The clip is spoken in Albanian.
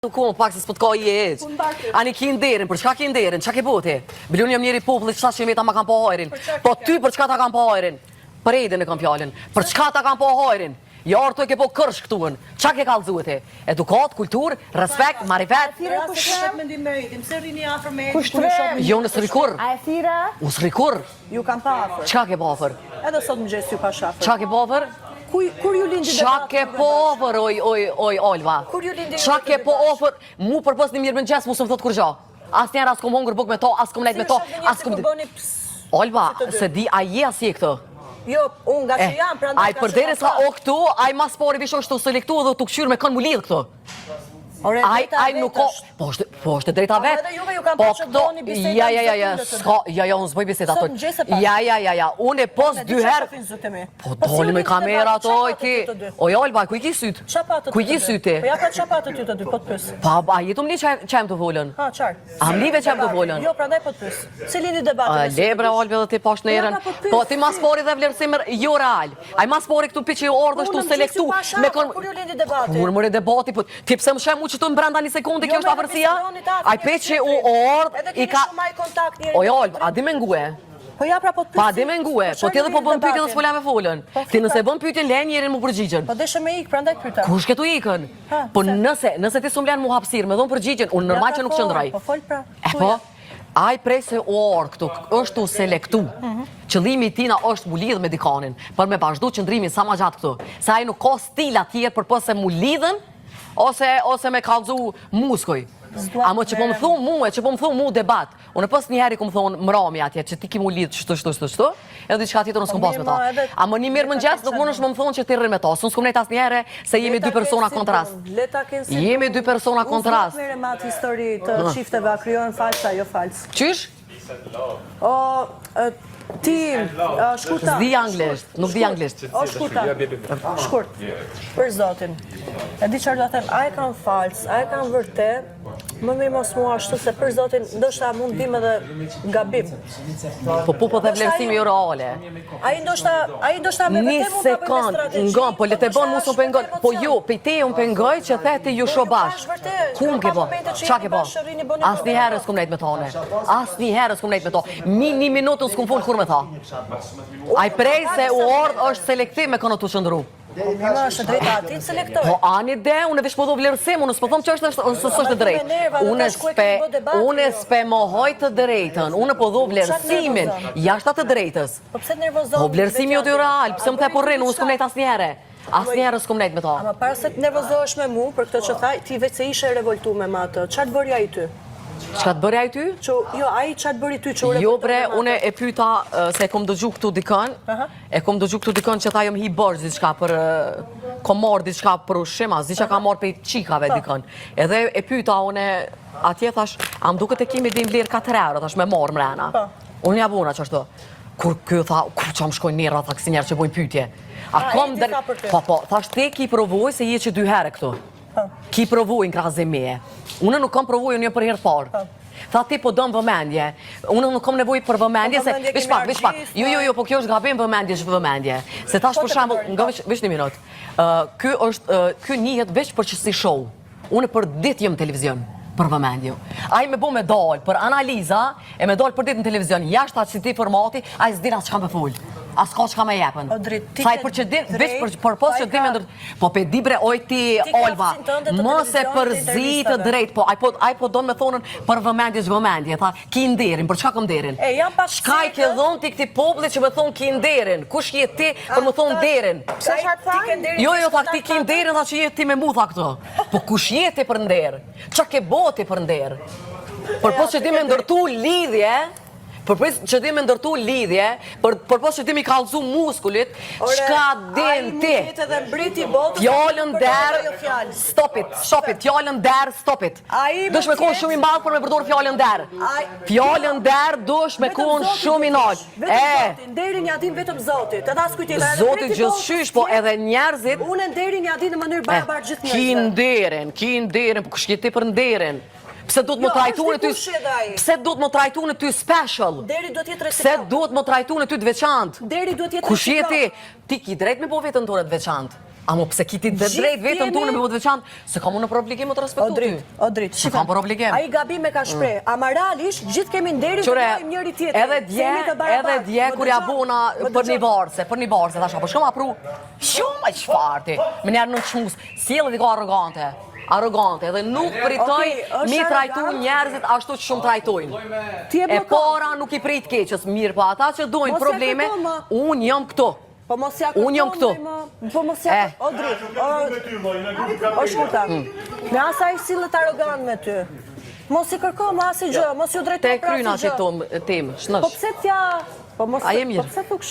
Ku pak se s'po të ka i eq. Ani ki nderin, për çka ki nderin? Çka ke bote? Bilun jam njeri popullit, çfarë që meta ma kam pa hajrin. Po ty për çka ta kam pa hajrin? Për Edin e kam fjalën. Për çka ta kam pa hajrin? Ja orto e ke po kërsh këtuën. Çka ke kallëzuar ti? Edukat, kulturë, respekt, marifet. Mendim me Edin, pse rini afër me Edin? Jo në srikur. A e thira? U srikur. Ju kam pa afër. Çka ke pa afër? Edhe sot më gjes ju pa shafër. Çka ke pa afër? Kur ju lindi Qa ke po ofër, oj, Olva? Kur ju lindi Qa ke po ofër, mu përpës një mirë mëngjes, mu së më thot kur gja. As njerë as kom hongër buk me to, as kom lejt me to, as kom... Olva, se di, a je as je këtë? Jo, unë nga që jam, pra nda Aj përderi sa o këtu, aj mas pari vish është të selektu dhe të këqyrë me kënë mu lidhë këtu. Aj nuk ko... Po është e drejta vetë. Edhe juve ju kam pa që doni biseda Ja, unë zboj biseda ato. Ja, unë e pos dy herë. Po doli me kamera ato, ti. Oj, Olba, ku i ki sytë? Ku i ki sytë? Po ja pra qapatë ty të dy, po të pës. Pa, a jetu më li qem të volën? Ha, qarë. A më live qem të volën? Jo, pra ndaj po të pës. Se lini debatin. Lebre, Olbe, dhe ti pash në erën. Po, ti mas pori dhe vlerësimër, jo real. Aj mas pori këtu pi që ju ordë është tu selektu. Kur ju lindi debatin? Kur mëre debati, po, ti pse më shem u që tu në brenda një sekundi, kjo është afërsia? Aj pe që u ordë, i ka... Ojo, Olbe, a di me ngue? Po ja pra po të pës. Pa, di me ngue, po ti edhe po bën pyetje dhe s'fola me folën. Ti nëse bën pyetje len njerin mu përgjigjen. Po deshe me ik, prandaj pyeta. Kush ke tu ikën? Po nëse ti s'u mlan mu hapësirë, me dhon përgjigjen, unë normal që nuk qëndroj. Po fol pra. Po, aj prej se orë këtu është tu selektu. Qëllimi i tina është mu lidhë me dikanin, për me vazhdu qëndrimin sa ma gjatë këtu. Se aj nuk ka stila tjerë për pëse mu lidhën, ose me kallëzu muskoj. Amo që po më thumë mu debat. Unë pës njëheri ku më thonë mrami atje, që ti ki mu lidhë qështu, edhe diçka tjetër nësë kom pas me ta. Amo një mirë mëngjes, nuk mund është më thonë që ti rrën me ta. Së nësë kom nejtë asë njëhere se jemi dy persona kontrast. Jemi dy persona kontrast. Unë s'kom atë histori të qifteve, a kryojnë falsa, jo fals. Qysh? Ti, shkurta. S'di anglisht, nuk di anglisht. O, shkurta. Shkurt. Për zotin. E di qarë do them, a e kam fals, a e kam vërtet, më mirë mos mua ashtu, se për zotin, ndoshta mund bim edhe gabim. Po dhe vlerësimi jo reale. A i ndoshta me Një vërtet mund të bëjnë strategji. sekund, po le të bon mu s'u pengon. Po ju, pejte unë pengoj që theti ju sho bash. Ku më ke bo? Qa ke bo? As një herës kum nejt me tone. As një herës kum nejt me to. Një minutë s'kum full kur me ta. Aj prej se u ordë është selektiv me kënë të qëndru. Ima është drejta ati të selektoj. Po ani dhe, unë e vesh po do vlerësim, unë s'po thom që është drejt. Unë s'pe mohoj të drejtën, unë po do vlerësimin, jashtë atë drejtës. Po pse nervozohet? Po vlerësimi jo të real, pse më the po rrinë, unë s'kom nejt asë njere. Asë njere s'kom nejt me ta. Ama para se të nervozohesh me mu, për këtë që thaj, ti veç se ishe revoltu me ma të. Qa të bërja i ty? Qka të bërja i ty? Jo, a i qa të bëri ty që u revoltu me ma të? Jo bre, une e pyta se e kom dëgju këtu dikën, që ta jom hi bërgjë diçka për, kom marrë diçka për ushqim, as diçka ka marrë për qikave dikën. Edhe e pyta une, atje thash, am duke të kimi din vlerë 4 euro, thash me marrë mrena. Unë ja buna që ashtu. Kur kjo tha, kur që am shkojnë njerë, tha kësi njerë që bojnë pytje. Po, thash te ki provoj se je që 2 herë këtu. Ki provoj në krahëzim meje. Unë nuk kam provoj, unë jo për herë parë. Tha ti po dëm vëmendje. Unë nuk kam nevoj për vëmendje, se vish pak. Jo, po kjo është gabim vëmendje, është vëmendje. Se thash për shembull, nga vish një minut. Ky njihet veç për që si show. Unë për ditë jem televizion. Për vëmendju. Ai me bo me dal për analiza, e me dal për ditë në televizion, jashtë atë si ti formati, ai s'din as çka me fol. As ka çka me jepën. Sa i për që din, veç për pos që din me ndër... Po pe di bre, oj ti, Olva, mos e përzi të drejt, po ai po don me thonën për vëmendje zhvëmendje, tha, ki nderin, për çka kom nderin? Çka i ke dhon ti këtij populli që më thon ki nderin? Kush je ti për më thon nderin? Jo, tha ti ki nderin, tha që je ti me mu, tha këto. Po kush je ti për nder? Çka ke boti për nder? Për pos që ti me ndërtu lidhje, për pos që ti mi kallëzu muskulit, qka din ti? Fjallën der, stopit, fjallën der, stopit. Dush me konë shumë i madhë për me përdorë fjallën der. Fjallën der dush me konë shumë i nalë. Nderin ja din vetëm Zotit, edhe as kujtjela. Zotit gjithë po edhe njerëzit... Unë nderin ja din në mënyrë barabartë gjithë njerëzve. Ki nderin, po kush je ti për nderin? Pse duhet më trajtu në ty special? Pse duhet më trajtu në ty të veçantë? Kush je ti? Ti ki drejt me po vetën tonë të veçantë. Amo pse kiti dhe drejt vetën tonë me më të veçantë, se kam unë për obligim të respektu ty. O dritë, Se kam për obligim. A i gabim e ka shprej, ama realisht gjithë kemi nderin të dojmë njëri tjetër. Edhe dje, kur ja bona për një varse, thasha, po shkëm apru, shumë e qfarti, më njerë në qmus, sjellët i ka arrogante, edhe nuk pritoj mi trajtu njerëzit ashtu që shumë trajtojnë. E para nuk i prit keqës, mirë, po ata që dojnë probleme, unë jam këto. Unë jam këtu. Po mos ja o dritë. O shkurta. Me asaj sillet arrogant me ty. Mos i kërko më asnjë gjë, mos ju drejto Te për asnjë kryna që gjë. temë, Po pse t'ja... Po pse thuk